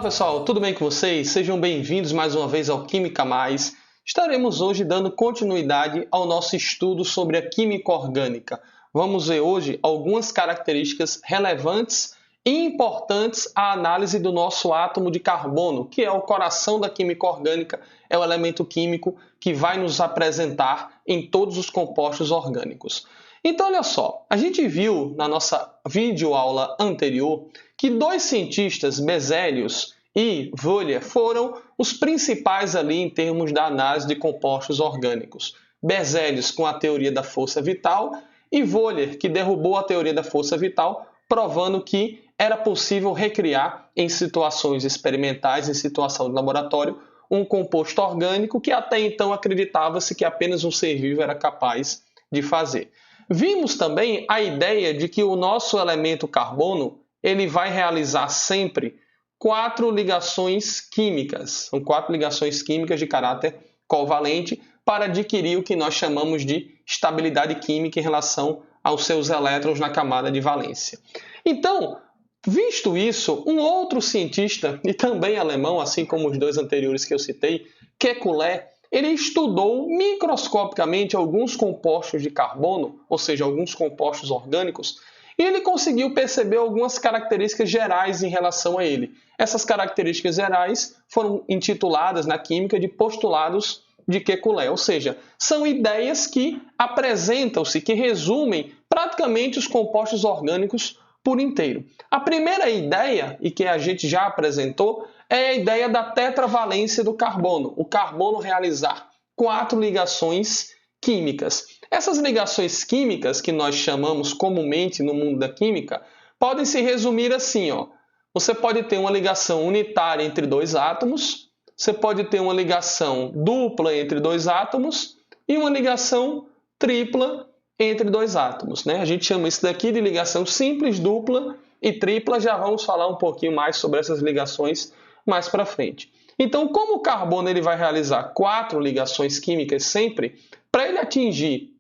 pessoal, tudo bem com vocês? Sejam bem-vindos mais uma vez ao Química Mais. Estaremos hoje dando continuidade ao nosso estudo sobre a química orgânica. Vamos ver hoje algumas características relevantes e importantes à análise do nosso átomo de carbono, que é o coração da química orgânica, é o elemento químico que vai nos apresentar em todos os compostos orgânicos. Então, olha só, a gente viu na nossa videoaula anterior que dois cientistas, Berzelius e Wöhler, foram os principais ali em termos da análise de compostos orgânicos. Berzelius com a teoria da força vital e Wöhler, que derrubou a teoria da força vital, provando que era possível recriar em situações experimentais, em situação de laboratório, um composto orgânico que até então acreditava-se que apenas um ser vivo era capaz de fazer. Vimos também a ideia de que o nosso elemento carbono ele vai realizar sempre 4 ligações químicas. São 4 ligações químicas de caráter covalente para adquirir o que nós chamamos de estabilidade química em relação aos seus elétrons na camada de valência. Então, visto isso, um outro cientista, e também alemão, assim como os dois anteriores que eu citei, Kekulé, ele estudou microscopicamente alguns compostos de carbono, ou seja, alguns compostos orgânicos, e ele conseguiu perceber algumas características gerais em relação a ele. Essas características gerais foram intituladas na química de postulados de Kekulé, ou seja, são ideias que apresentam-se, que resumem praticamente os compostos orgânicos por inteiro. A primeira ideia, e que a gente já apresentou, é a ideia da tetravalência do carbono. O carbono realizar 4 ligações químicas. Essas ligações químicas, que nós chamamos comumente no mundo da química, podem se resumir assim, ó. Você pode ter uma ligação unitária entre dois átomos, você pode ter uma ligação dupla entre dois átomos e uma ligação tripla entre dois átomos, né? A gente chama isso daqui de ligação simples, dupla e tripla. Já vamos falar um pouquinho mais sobre essas ligações mais para frente. Então, como o carbono ele vai realizar 4 ligações químicas sempre, para ele atingir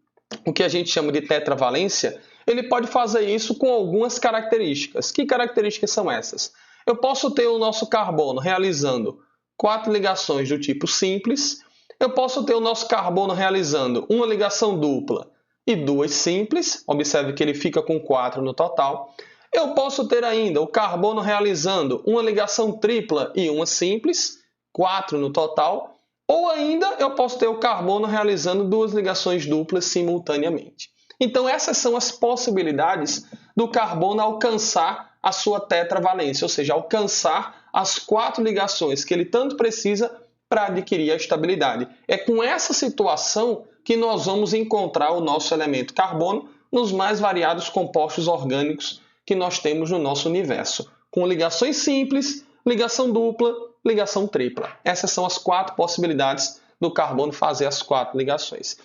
o que a gente chama de tetravalência, ele pode fazer isso com algumas características. Que características são essas? Eu posso ter o nosso carbono realizando 4 ligações do tipo simples, eu posso ter o nosso carbono realizando uma ligação dupla e 2 simples, observe que ele fica com 4 no total. Eu posso ter ainda o carbono realizando uma ligação tripla e uma simples, 4 no total, ou ainda eu posso ter o carbono realizando 2 ligações duplas simultaneamente. Então essas são as possibilidades do carbono alcançar a sua tetravalência, ou seja, alcançar as 4 ligações que ele tanto precisa para adquirir a estabilidade. É com essa situação que nós vamos encontrar o nosso elemento carbono nos mais variados compostos orgânicos que nós temos no nosso universo, com ligações simples, ligação dupla, ligação tripla. Essas são as 4 possibilidades do carbono fazer as 4 ligações.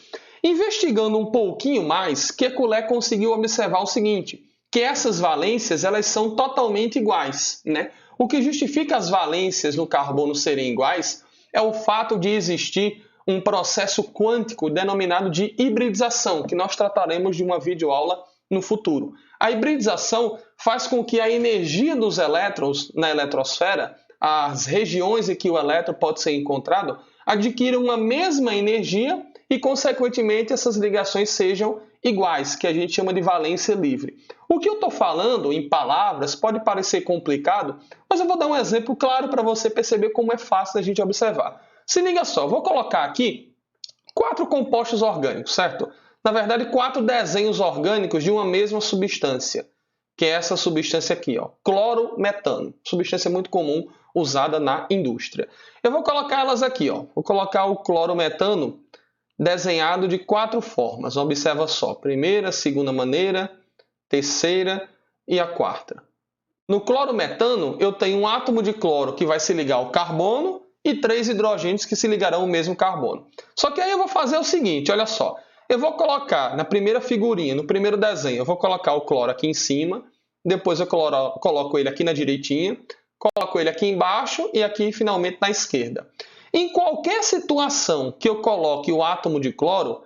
Investigando um pouquinho mais, Kekulé conseguiu observar o seguinte, que essas valências elas são totalmente iguais, né? O que justifica as valências no carbono serem iguais é o fato de existir um processo quântico denominado de hibridização, que nós trataremos de uma videoaula no futuro. A hibridização faz com que a energia dos elétrons na eletrosfera, as regiões em que o elétron pode ser encontrado, adquiram uma mesma energia e, consequentemente, essas ligações sejam iguais, que a gente chama de valência livre. O que eu estou falando, em palavras, pode parecer complicado, mas eu vou dar um exemplo claro para você perceber como é fácil da gente observar. Se liga só, vou colocar aqui 4 compostos orgânicos, certo? Na verdade, 4 desenhos orgânicos de uma mesma substância, que é essa substância aqui, ó, clorometano, substância muito comum usada na indústria. Eu vou colocar elas aqui, ó. Vou colocar o clorometano desenhado de 4 formas. Observa só, primeira, segunda maneira, terceira e a quarta. No clorometano, eu tenho um átomo de cloro que vai se ligar ao carbono e 3 hidrogênios que se ligarão ao mesmo carbono. Só que aí eu vou fazer o seguinte, olha só. Eu vou colocar na primeira figurinha, no primeiro desenho, eu vou colocar o cloro aqui em cima, depois eu coloco ele aqui na direitinha, coloco ele aqui embaixo e aqui finalmente na esquerda. Em qualquer situação que eu coloque o átomo de cloro,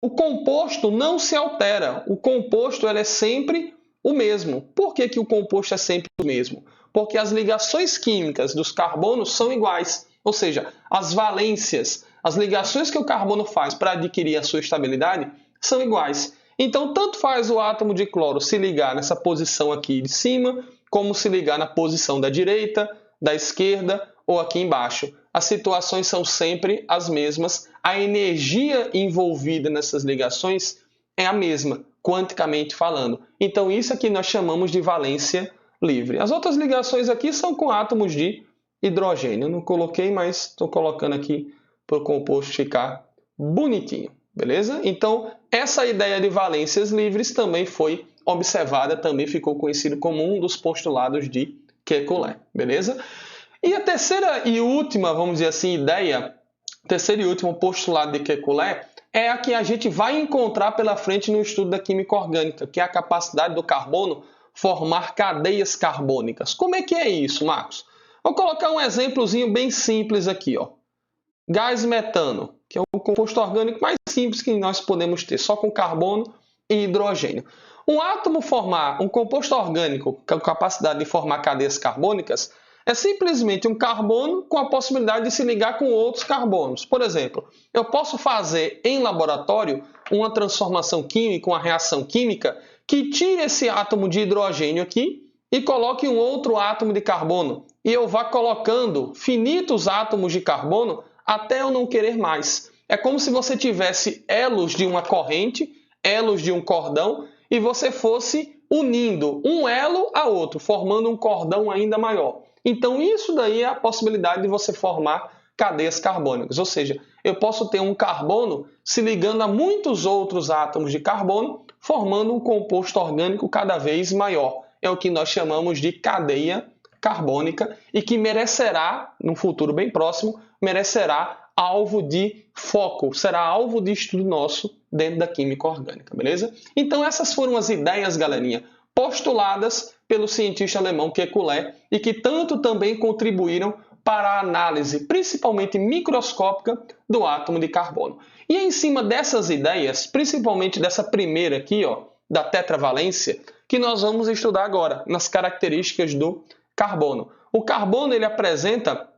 o composto não se altera. O composto ele é sempre o mesmo. Por que o composto é sempre o mesmo? Porque as ligações químicas dos carbonos são iguais, ou seja, as valências, as ligações que o carbono faz para adquirir a sua estabilidade são iguais. Então, tanto faz o átomo de cloro se ligar nessa posição aqui de cima, como se ligar na posição da direita, da esquerda ou aqui embaixo. As situações são sempre as mesmas. A energia envolvida nessas ligações é a mesma, quanticamente falando. Então, isso aqui nós chamamos de valência livre. As outras ligações aqui são com átomos de hidrogênio. Eu não coloquei, mas estou colocando aqui para o composto ficar bonitinho. Beleza? Então, essa ideia de valências livres também foi observada, também ficou conhecido como um dos postulados de Kekulé. Beleza? E a terceira e última, vamos dizer assim, ideia, terceiro e último postulado de Kekulé é a que a gente vai encontrar pela frente no estudo da química orgânica, que é a capacidade do carbono formar cadeias carbônicas. Como é que é isso, Marcos? Vou colocar um exemplozinho bem simples aqui, ó. Gás metano, que é o composto orgânico mais simples que nós podemos ter, só com carbono e hidrogênio. Um átomo formar um composto orgânico com a capacidade de formar cadeias carbônicas é simplesmente um carbono com a possibilidade de se ligar com outros carbonos. Por exemplo, eu posso fazer em laboratório uma transformação química, uma reação química, que tire esse átomo de hidrogênio aqui e coloque um outro átomo de carbono. E eu vá colocando finitos átomos de carbono até eu não querer mais. É como se você tivesse elos de uma corrente, elos de um cordão, e você fosse unindo um elo a outro, formando um cordão ainda maior. Então, isso daí é a possibilidade de você formar cadeias carbônicas. Ou seja, eu posso ter um carbono se ligando a muitos outros átomos de carbono, formando um composto orgânico cada vez maior. É o que nós chamamos de cadeia carbônica e que merecerá, no futuro bem próximo, merecerá alvo de foco, será alvo de estudo nosso dentro da química orgânica, beleza? Então essas foram as ideias, galerinha, postuladas pelo cientista alemão Kekulé e que tanto também contribuíram para a análise, principalmente microscópica, do átomo de carbono. E é em cima dessas ideias, principalmente dessa primeira aqui, ó, da tetravalência, que nós vamos estudar agora, nas características do carbono. O carbono ele apresenta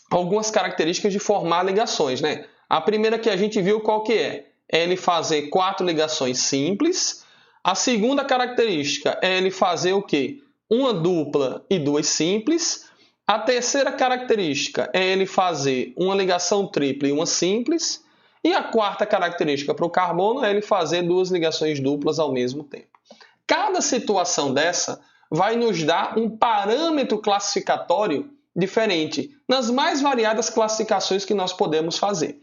algumas características de formar ligações, né? A primeira que a gente viu qual que é? É ele fazer 4 ligações simples. A segunda característica é ele fazer o quê? Uma dupla e 2 simples. A terceira característica é ele fazer uma ligação tripla e uma simples. E a quarta característica para o carbono é ele fazer 2 ligações duplas ao mesmo tempo. Cada situação dessa vai nos dar um parâmetro classificatório diferente nas mais variadas classificações que nós podemos fazer.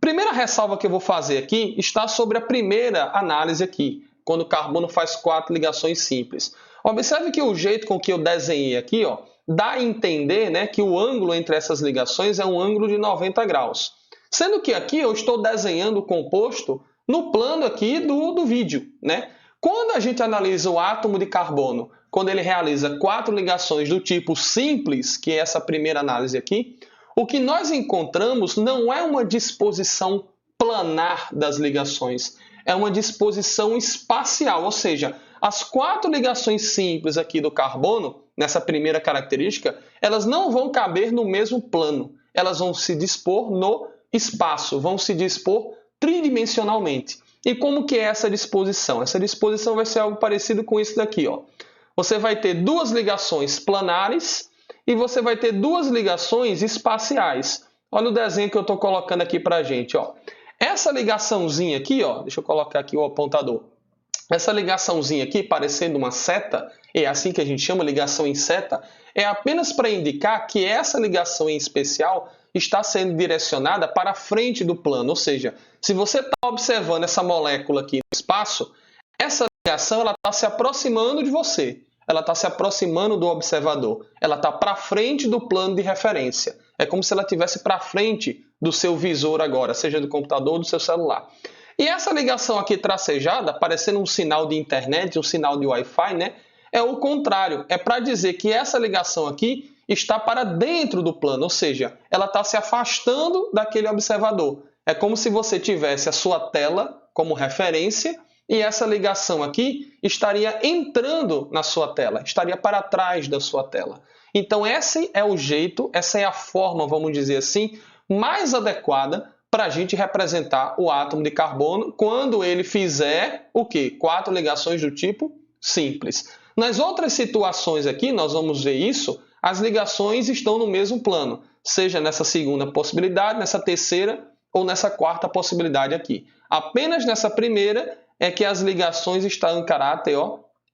Primeira ressalva que eu vou fazer aqui está sobre a primeira análise aqui, quando o carbono faz 4 ligações simples. Observe que o jeito com que eu desenhei aqui, ó, dá a entender, né, que o ângulo entre essas ligações é um ângulo de 90 graus. Sendo que aqui eu estou desenhando o composto no plano aqui do vídeo, né? Quando a gente analisa o átomo de carbono, quando ele realiza 4 ligações do tipo simples, que é essa primeira análise aqui, o que nós encontramos não é uma disposição planar das ligações, é uma disposição espacial, ou seja, as 4 ligações simples aqui do carbono, nessa primeira característica, elas não vão caber no mesmo plano, elas vão se dispor no espaço, vão se dispor tridimensionalmente. E como que é essa disposição? Essa disposição vai ser algo parecido com isso daqui, ó. Você vai ter 2 ligações planares e você vai ter 2 ligações espaciais. Olha o desenho que eu estou colocando aqui para a gente, ó. Essa ligaçãozinha aqui, ó, deixa eu colocar aqui o apontador. Essa ligaçãozinha aqui, parecendo uma seta, é assim que a gente chama, ligação em seta, é apenas para indicar que essa ligação em especial está sendo direcionada para a frente do plano. Ou seja, se você está observando essa molécula aqui no espaço, essa ligação está se aproximando de você. Ela está se aproximando do observador. Ela está para frente do plano de referência. É como se ela estivesse para frente do seu visor agora, seja do computador ou do seu celular. E essa ligação aqui tracejada, parecendo um sinal de internet, um sinal de Wi-Fi, né? É o contrário. É para dizer que essa ligação aqui está para dentro do plano, ou seja, ela está se afastando daquele observador. É como se você tivesse a sua tela como referência e essa ligação aqui estaria entrando na sua tela, estaria para trás da sua tela. Então esse é o jeito, essa é a forma, vamos dizer assim, mais adequada para a gente representar o átomo de carbono quando ele fizer o quê? 4 ligações do tipo simples. Nas outras situações aqui, nós vamos ver isso, as ligações estão no mesmo plano, seja nessa segunda possibilidade, nessa terceira ou nessa quarta possibilidade aqui. Apenas nessa primeira é que as ligações estão em caráter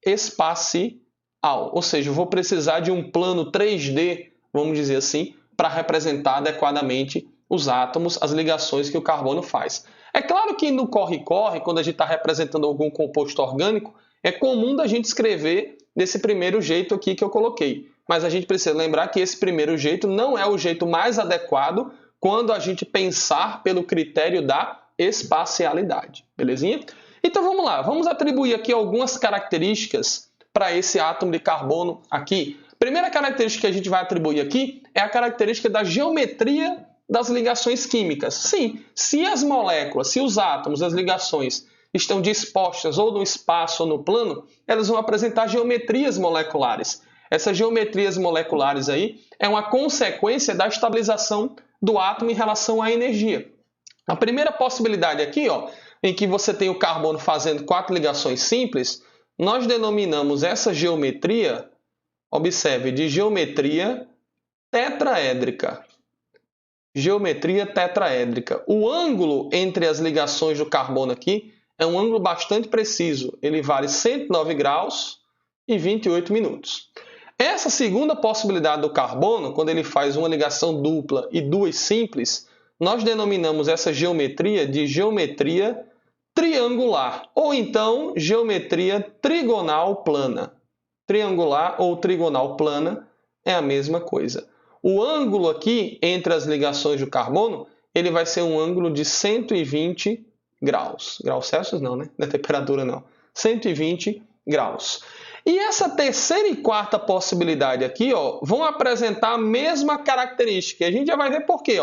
espacial, ou seja, eu vou precisar de um plano 3D, vamos dizer assim, para representar adequadamente os átomos, as ligações que o carbono faz. É claro que no corre-corre, quando a gente está representando algum composto orgânico, é comum da gente escrever desse primeiro jeito aqui que eu coloquei. Mas a gente precisa lembrar que esse primeiro jeito não é o jeito mais adequado quando a gente pensar pelo critério da espacialidade. Belezinha? Então vamos lá, vamos atribuir aqui algumas características para esse átomo de carbono aqui. Primeira característica que a gente vai atribuir aqui é a característica da geometria das ligações químicas. Sim, se as moléculas, se os átomos, as ligações estão dispostas ou no espaço ou no plano, elas vão apresentar geometrias moleculares. Essas geometrias moleculares aí é uma consequência da estabilização do átomo em relação à energia. A primeira possibilidade aqui, em que você tem o carbono fazendo 4 ligações simples, nós denominamos essa geometria, observe, de geometria tetraédrica. Geometria tetraédrica. O ângulo entre as ligações do carbono aqui é um ângulo bastante preciso. Ele vale 109 graus e 28 minutos. Essa segunda possibilidade do carbono, quando ele faz uma ligação dupla e 2 simples, nós denominamos essa geometria de geometria triangular, ou então geometria trigonal plana. Triangular ou trigonal plana é a mesma coisa. O ângulo aqui entre as ligações do carbono, ele vai ser um ângulo de 120 graus. Graus Celsius não, né? Não é temperatura não. 120 graus. E essa terceira e quarta possibilidade aqui, vão apresentar a mesma característica. E a gente já vai ver por quê,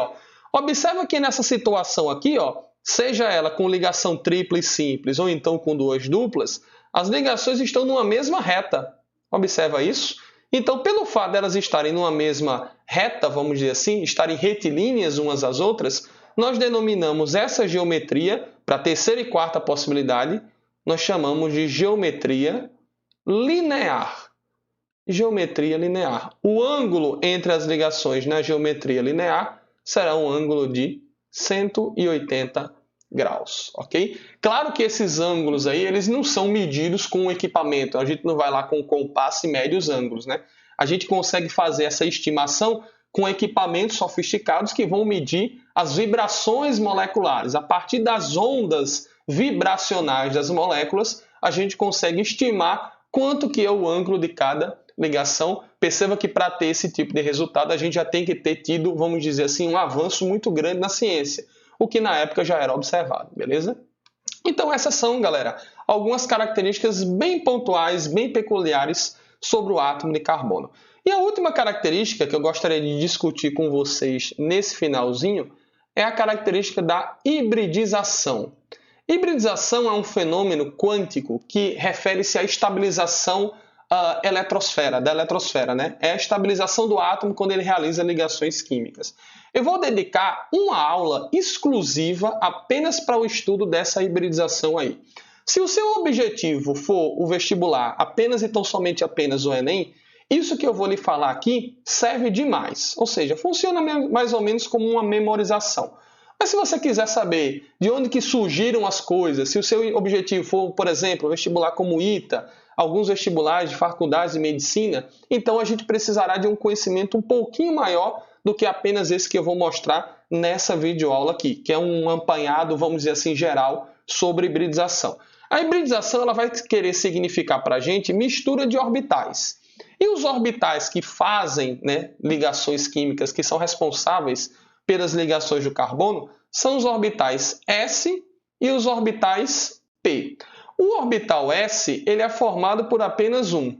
Observa que nessa situação aqui, seja ela com ligação tripla e simples ou então com 2 duplas, as ligações estão numa mesma reta. Observa isso? Então, pelo fato de elas estarem numa mesma reta, vamos dizer assim, estarem retilíneas umas às outras, nós denominamos essa geometria, para a terceira e quarta possibilidade, nós chamamos de geometria linear. Geometria linear. O ângulo entre as ligações na geometria linear será um ângulo de 180 graus, ok? Claro que esses ângulos aí, eles não são medidos com o equipamento. A gente não vai lá com o compasso e mede os ângulos, né? A gente consegue fazer essa estimação com equipamentos sofisticados que vão medir as vibrações moleculares. A partir das ondas vibracionais das moléculas, a gente consegue estimar quanto que é o ângulo de cada ligação. Perceba que para ter esse tipo de resultado, a gente já tem que ter tido, vamos dizer assim, um avanço muito grande na ciência, o que na época já era observado, beleza? Então essas são, galera, algumas características bem pontuais, bem peculiares sobre o átomo de carbono. E a última característica que eu gostaria de discutir com vocês nesse finalzinho é a característica da hibridização. Hibridização é um fenômeno quântico que refere-se à estabilização da eletrosfera, né? É a estabilização do átomo quando ele realiza ligações químicas. Eu vou dedicar uma aula exclusiva apenas para o estudo dessa hibridização aí. Se o seu objetivo for o vestibular apenas e tão somente apenas o Enem, isso que eu vou lhe falar aqui serve demais. Ou seja, funciona mais ou menos como uma memorização. Mas se você quiser saber de onde que surgiram as coisas, se o seu objetivo for, por exemplo, vestibular como ITA, alguns vestibulares de faculdades de medicina, então a gente precisará de um conhecimento um pouquinho maior do que apenas esse que eu vou mostrar nessa videoaula aqui, que é um apanhado, vamos dizer assim, geral sobre hibridização. A hibridização ela vai querer significar para a gente mistura de orbitais. E os orbitais que fazem, né, ligações químicas, que são responsáveis pelas ligações do carbono, são os orbitais S e os orbitais P. O orbital S ele é formado por apenas um,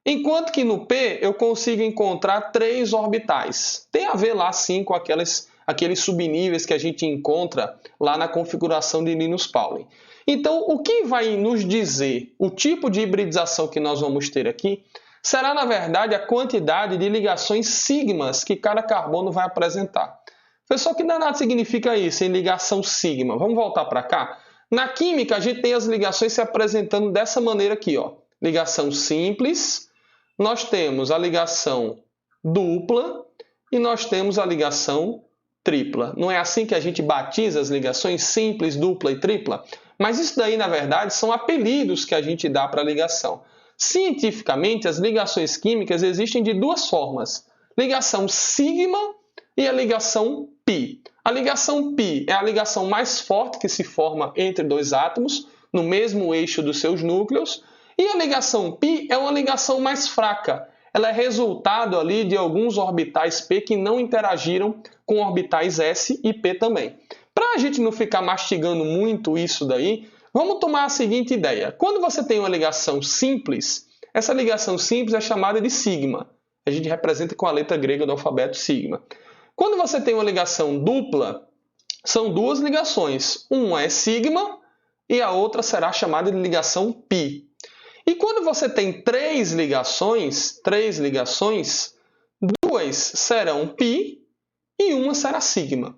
enquanto que no P eu consigo encontrar 3 orbitais. Tem a ver lá sim com aqueles subníveis que a gente encontra lá na configuração de Linus Pauling. Então, o que vai nos dizer o tipo de hibridização que nós vamos ter aqui será, na verdade, a quantidade de ligações sigmas que cada carbono vai apresentar. Pessoal, que danado significa isso, em ligação sigma? Vamos voltar para cá? Na química, a gente tem as ligações se apresentando dessa maneira aqui, ó. Ligação simples, nós temos a ligação dupla e nós temos a ligação tripla. Não é assim que a gente batiza as ligações simples, dupla e tripla? Mas isso daí, na verdade, são apelidos que a gente dá para a ligação. Cientificamente, as ligações químicas existem de duas formas. Ligação sigma e a ligação pi. A ligação pi é a ligação mais forte que se forma entre dois átomos, no mesmo eixo dos seus núcleos, e a ligação pi é uma ligação mais fraca. Ela é resultado ali de alguns orbitais p que não interagiram com orbitais s e p também. Para a gente não ficar mastigando muito isso daí, vamos tomar a seguinte ideia. Quando você tem uma ligação simples, essa ligação simples é chamada de sigma. A gente representa com a letra grega do alfabeto sigma. Quando você tem uma ligação dupla, são duas ligações. Uma é sigma e a outra será chamada de ligação pi. E quando você tem três ligações, duas serão pi e uma será sigma.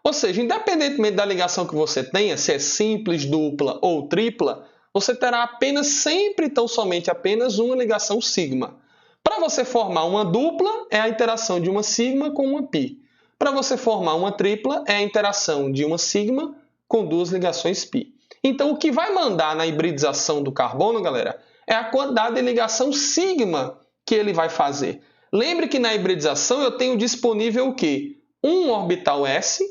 Ou seja, independentemente da ligação que você tenha, se é simples, dupla ou tripla, você terá apenas sempre, tão somente apenas uma ligação sigma. Para você formar uma dupla, é a interação de uma sigma com uma pi. Para você formar uma tripla, é a interação de uma sigma com duas ligações pi. Então, o que vai mandar na hibridização do carbono, galera, é a quantidade de ligação sigma que ele vai fazer. Lembre que na hibridização eu tenho disponível o quê? Um orbital s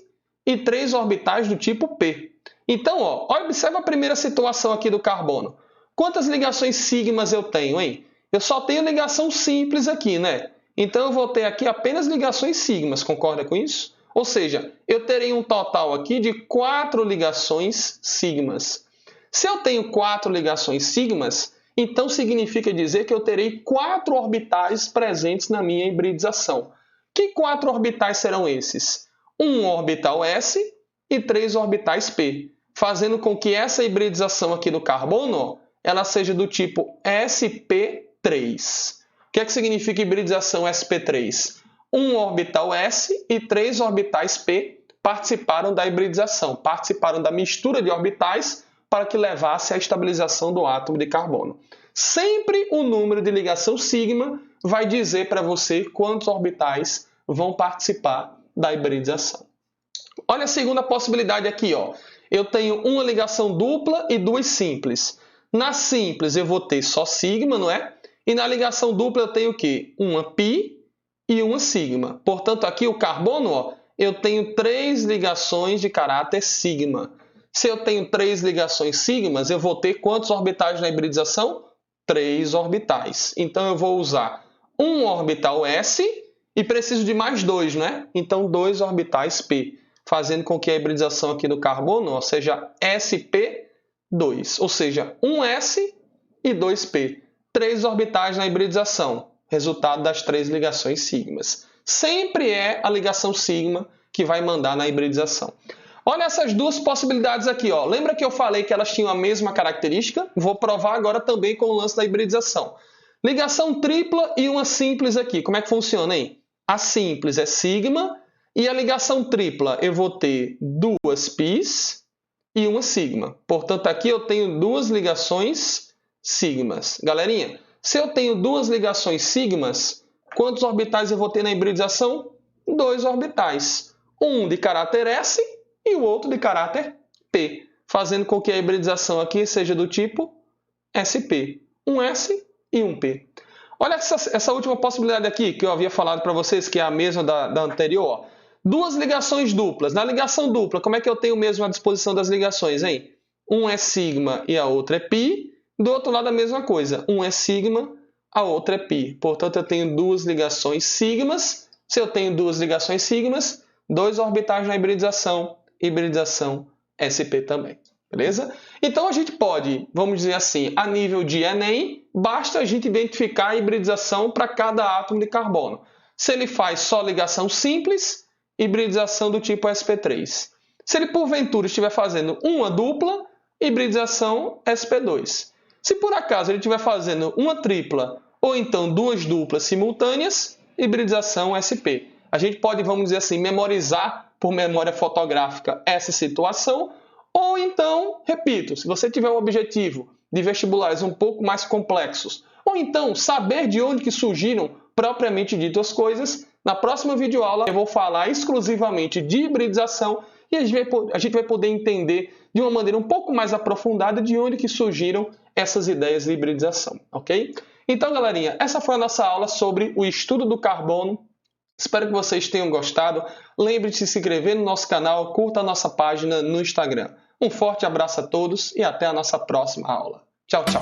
e 3 orbitais do tipo p. Então, observa a primeira situação aqui do carbono. Quantas ligações sigmas eu tenho, hein? Eu só tenho ligação simples aqui, né? Então, eu vou ter aqui apenas ligações sigmas, concorda com isso? Ou seja, eu terei um total aqui de 4 ligações sigmas. Se eu tenho 4 ligações sigmas, então significa dizer que eu terei 4 orbitais presentes na minha hibridização. Que 4 orbitais serão esses? Um orbital s e 3 orbitais p, fazendo com que essa hibridização aqui do carbono ela seja do tipo sp3. O que é que significa hibridização sp3? Um orbital s e 3 orbitais p participaram da hibridização, participaram da mistura de orbitais para que levasse à estabilização do átomo de carbono. Sempre o número de ligação sigma vai dizer para você quantos orbitais vão participar da hibridização. Olha a segunda possibilidade aqui, ó. Eu tenho uma ligação dupla e duas simples. Na simples eu vou ter só sigma, não é? E na ligação dupla eu tenho o quê? Uma pi e uma sigma. Portanto, aqui o carbono, ó, eu tenho 3 ligações de caráter sigma. Se eu tenho 3 ligações sigmas, eu vou ter quantos orbitais na hibridização? 3 orbitais. Então, eu vou usar um orbital s e preciso de mais 2, né? Então, 2 orbitais p, fazendo com que a hibridização aqui do carbono ó, seja sp2, ou seja, 1s e 2p. 3 orbitais na hibridização, resultado das 3 ligações sigmas. Sempre é a ligação sigma que vai mandar na hibridização. Olha essas duas possibilidades aqui. Ó. Lembra que eu falei que elas tinham a mesma característica? Vou provar agora também com o lance da hibridização. Ligação tripla e uma simples aqui. Como é que funciona, hein? A simples é sigma e a ligação tripla eu vou ter 2 pis e uma sigma. Portanto, aqui eu tenho 2 ligações sigmas. Galerinha, se eu tenho 2 ligações sigmas, quantos orbitais eu vou ter na hibridização? 2 orbitais. Um de caráter S e o outro de caráter P, fazendo com que a hibridização aqui seja do tipo SP. Um S e um P. Olha essa última possibilidade aqui que eu havia falado para vocês, que é a mesma da anterior. 2 ligações duplas. Na ligação dupla, como é que eu tenho mesmo a disposição das ligações, hein? Um é sigma e a outra é pi. Do outro lado, a mesma coisa. Um é sigma, a outra é pi. Portanto, eu tenho 2 ligações sigmas. Se eu tenho 2 ligações sigmas, 2 orbitais na hibridização SP também. Beleza? Então, a gente pode, vamos dizer assim, a nível de Enem, basta a gente identificar a hibridização para cada átomo de carbono. Se ele faz só ligação simples, hibridização do tipo sp3. Se ele, porventura, estiver fazendo uma dupla, hibridização sp2. Se, por acaso, ele estiver fazendo uma tripla ou então duas duplas simultâneas, hibridização SP. A gente pode, vamos dizer assim, memorizar por memória fotográfica essa situação, ou então, repito, se você tiver um objetivo de vestibulares um pouco mais complexos, ou então saber de onde que surgiram propriamente dito as coisas, na próxima videoaula eu vou falar exclusivamente de hibridização e a gente vai poder entender de uma maneira um pouco mais aprofundada de onde que surgiram essas ideias de hibridização, ok? Então, galerinha, essa foi a nossa aula sobre o estudo do carbono. Espero que vocês tenham gostado. Lembre-se de se inscrever no nosso canal, curta a nossa página no Instagram. Um forte abraço a todos e até a nossa próxima aula. Tchau, tchau!